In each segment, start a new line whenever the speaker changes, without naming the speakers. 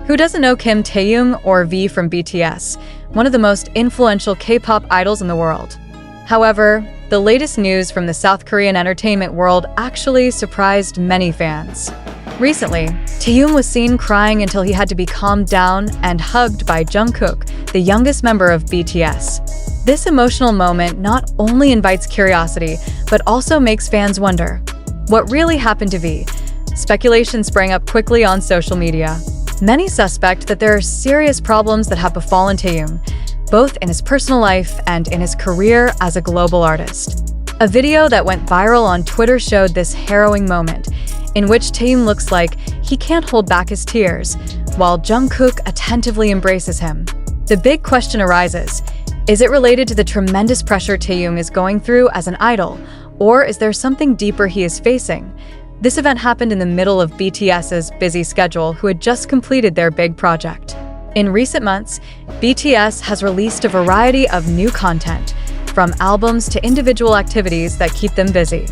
Who doesn't know Kim Taehyung or V from BTS, one of the most influential K-pop idols in the world? However, the latest news from the South Korean entertainment world actually surprised many fans. Recently, Taehyung was seen crying until he had to be calmed down and hugged by Jungkook, the youngest member of BTS. This emotional moment not only invites curiosity, but also makes fans wonder, what really happened to V? Speculation sprang up quickly on social media. Many suspect that there are serious problems that have befallen Taehyung, both in his personal life and in his career as a global artist. A video that went viral on Twitter showed this harrowing moment, in which Taehyung looks like he can't hold back his tears, while Jungkook attentively embraces him. The big question arises, is it related to the tremendous pressure Taehyung is going through as an idol, or is there something deeper he is facing? This event happened in the middle of BTS's busy schedule, who had just completed their big project. In recent months, BTS has released a variety of new content, from albums to individual activities that keep them busy.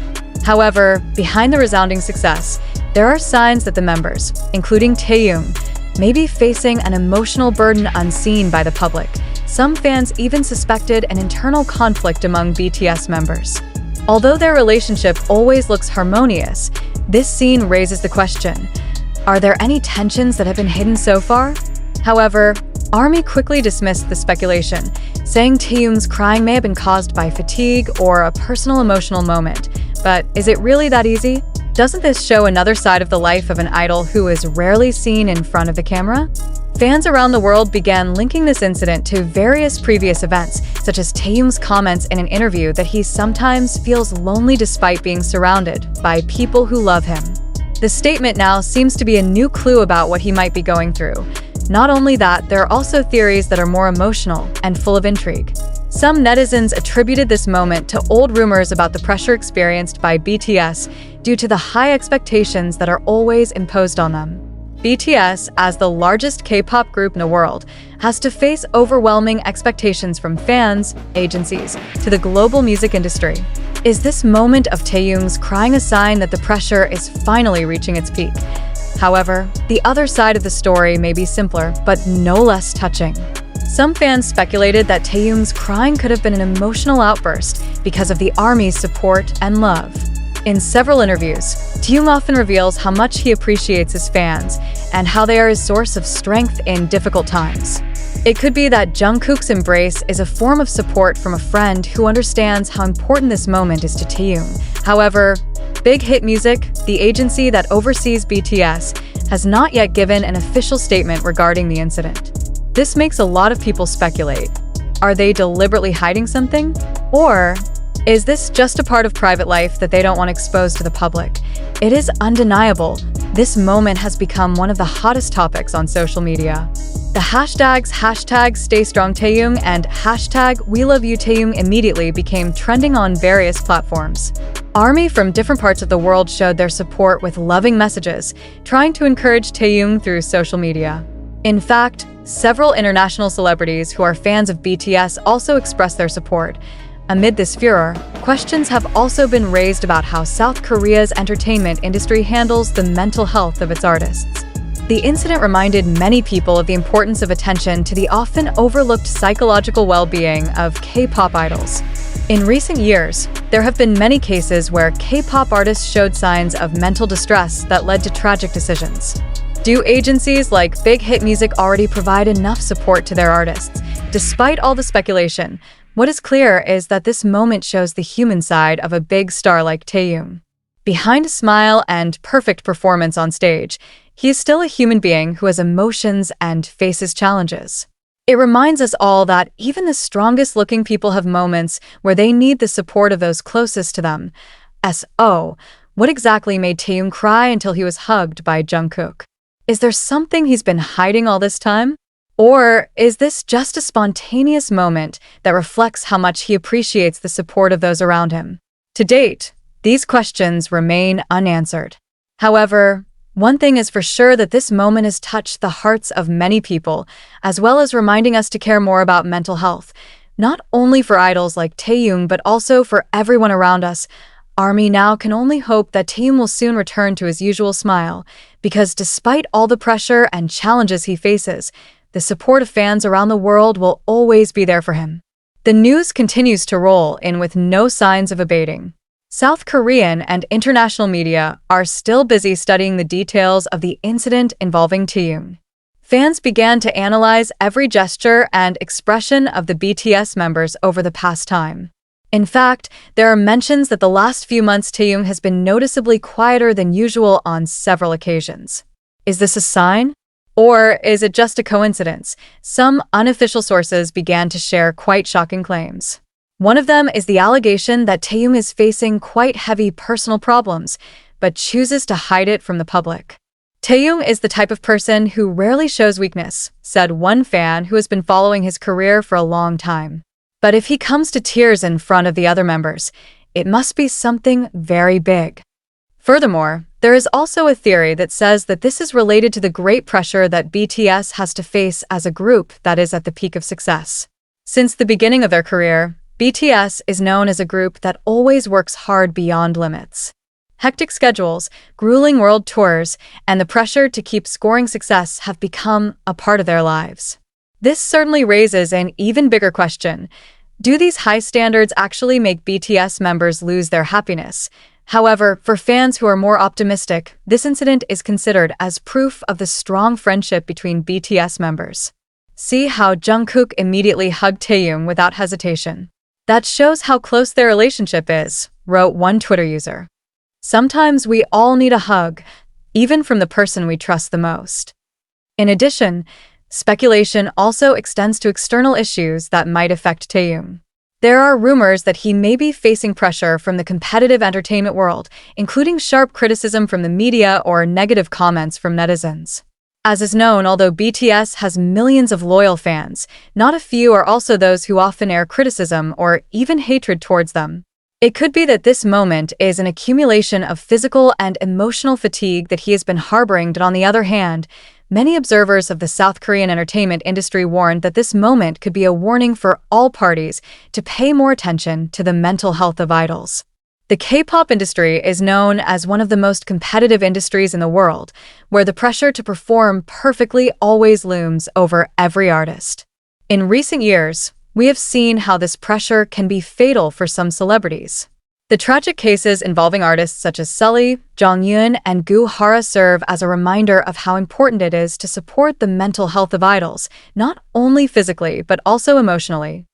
However, behind the resounding success, there are signs that the members, including Taehyung, may be facing an emotional burden unseen by the public. Some fans even suspected an internal conflict among BTS members. Although their relationship always looks harmonious, this scene raises the question, are there any tensions that have been hidden so far? However, ARMY quickly dismissed the speculation, saying Taehyung's crying may have been caused by fatigue or a personal emotional moment. But is it really that easy? Doesn't this show another side of the life of an idol who is rarely seen in front of the camera? Fans around the world began linking this incident to various previous events, such as Taehyung's comments in an interview that he sometimes feels lonely despite being surrounded by people who love him. The statement now seems to be a new clue about what he might be going through. Not only that, there are also theories that are more emotional and full of intrigue. Some netizens attributed this moment to old rumors about the pressure experienced by BTS due to the high expectations that are always imposed on them. BTS, as the largest K-pop group in the world, has to face overwhelming expectations from fans, agencies, to the global music industry. Is this moment of Taehyung's crying a sign that the pressure is finally reaching its peak? However, the other side of the story may be simpler, but no less touching. Some fans speculated that Taehyung's crying could have been an emotional outburst because of the ARMY's support and love. In several interviews, Taehyung often reveals how much he appreciates his fans and how they are his source of strength in difficult times. It could be that Jungkook's embrace is a form of support from a friend who understands how important this moment is to Taehyung. However, bighit Music, the agency that oversees BTS, has not yet given an official statement regarding the incident. This makes a lot of people speculate. Are they deliberately hiding something? Or is this just a part of private life that they don't want exposed to the public? It is undeniable, this moment has become one of the hottest topics on social media. The hashtags #StayStrongTaehyung and #WeLoveYouTaehyung immediately became trending on various platforms. ARMY from different parts of the world showed their support with loving messages, trying to encourage Taehyung through social media. In fact, several international celebrities who are fans of BTS also expressed their support. Amid this furor, questions have also been raised about how South Korea's entertainment industry handles the mental health of its artists. The incident reminded many people of the importance of attention to the often overlooked psychological well-being of K-pop idols. In recent years, there have been many cases where K-pop artists showed signs of mental distress that led to tragic decisions. Do agencies like bighit Music already provide enough support to their artists? Despite all the speculation, what is clear is that this moment shows the human side of a big star like Taehyung. Behind a smile and perfect performance on stage, he is still a human being who has emotions and faces challenges. It reminds us all that even the strongest-looking people have moments where they need the support of those closest to them. So, what exactly made Taehyung cry until he was hugged by Jungkook? Is there something he's been hiding all this time? Or is this just a spontaneous moment that reflects how much he appreciates the support of those around him? To date, these questions remain unanswered. However, one thing is for sure, that this moment has touched the hearts of many people, as well as reminding us to care more about mental health, not only for idols like Taehyung, but also for everyone around us. ARMY now can only hope that Taehyung will soon return to his usual smile, because despite all the pressure and challenges he faces, the support of fans around the world will always be there for him. The news continues to roll in with no signs of abating. South Korean and international media are still busy studying the details of the incident involving Taehyung. Fans began to analyze every gesture and expression of the BTS members over the past time. In fact, there are mentions that the last few months Taehyung has been noticeably quieter than usual on several occasions. Is this a sign? Or is it just a coincidence? Some unofficial sources began to share quite shocking claims. One of them is the allegation that Taehyung is facing quite heavy personal problems, but chooses to hide it from the public. Taehyung is the type of person who rarely shows weakness, said one fan who has been following his career for a long time. But if he comes to tears in front of the other members, it must be something very big. Furthermore, there is also a theory that says that this is related to the great pressure that BTS has to face as a group that is at the peak of success. Since the beginning of their career, BTS is known as a group that always works hard beyond limits. Hectic schedules, grueling world tours, and the pressure to keep scoring success have become a part of their lives. This certainly raises an even bigger question. Do these high standards actually make BTS members lose their happiness? However, for fans who are more optimistic, this incident is considered as proof of the strong friendship between BTS members. See how Jungkook immediately hugged Taehyung without hesitation. That shows how close their relationship is, wrote one Twitter user. Sometimes we all need a hug, even from the person we trust the most. In addition, speculation also extends to external issues that might affect Taehyung. There are rumors that he may be facing pressure from the competitive entertainment world, including sharp criticism from the media or negative comments from netizens. As is known, although BTS has millions of loyal fans, not a few are also those who often air criticism or even hatred towards them. It could be that this moment is an accumulation of physical and emotional fatigue that he has been harboring, but on the other hand, many observers of the South Korean entertainment industry warned that this moment could be a warning for all parties to pay more attention to the mental health of idols. The K-pop industry is known as one of the most competitive industries in the world, where the pressure to perform perfectly always looms over every artist. In recent years, we have seen how this pressure can be fatal for some celebrities. The tragic cases involving artists such as Sully, Jonghyun, and Gu Hara serve as a reminder of how important it is to support the mental health of idols, not only physically but also emotionally.